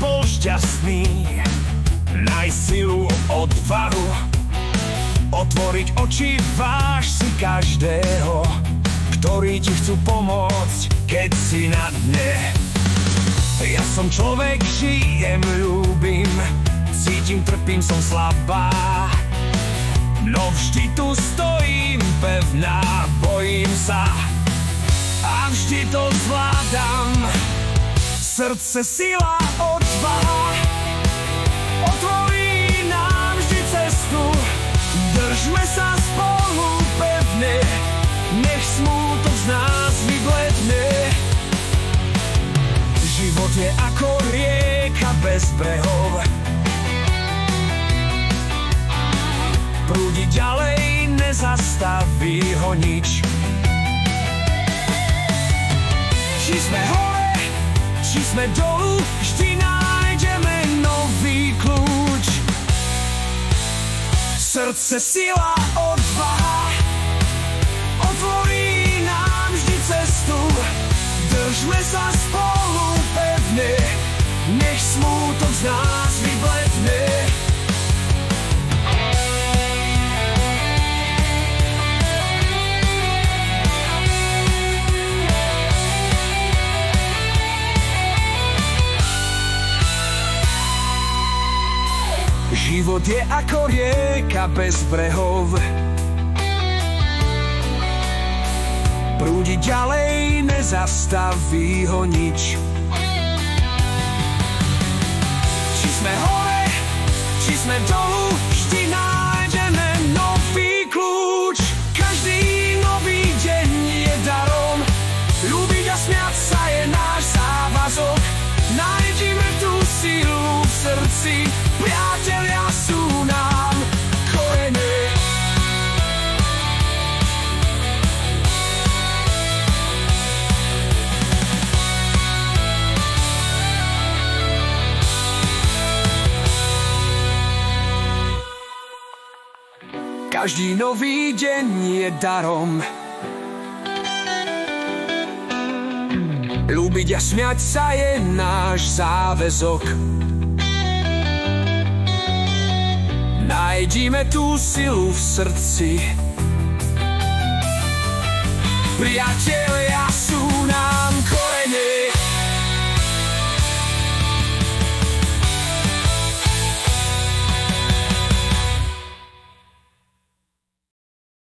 bol šťastný, nájsť silu, odvahu, otvoriť oči, váž si každého, ktorí ti chcú pomôcť, keď si na dne. Ja som človek, žijem, ľúbim, cítim, trpím, som slabá, no vždy tu stojím pevná, bojím sa a vždy to zvládam. Srdce, sila, odvaha otvorí nám vždy cestu. Držme sa spolu pevne, nech smútok z nás vybledne. Život je ako rieka bez brehov, prúdi ďalej, nezastaví ho nič. Či sme hore, či sme dolu, vždy nájdeme nový kľúč. Srdce, sila, odvaha otvorí nám vždy cestu. Držme sa spolu pevne, nech smútok z nás vybledne. Život je ako rieka bez brehov, prúdi ďalej, nezastaví ho nič. Či sme hore, či sme dolu, vždy nájdeme nový kľúč. Každý nový deň je darom, ľúbiť a smiať sa je náš závazok. Nájdime tú silu v srdci, priatelia sú nám korene. Každý nový deň je darom, ľúbiť a smiať sa je náš záväzok. Nájdime tú silu v srdci, priatelia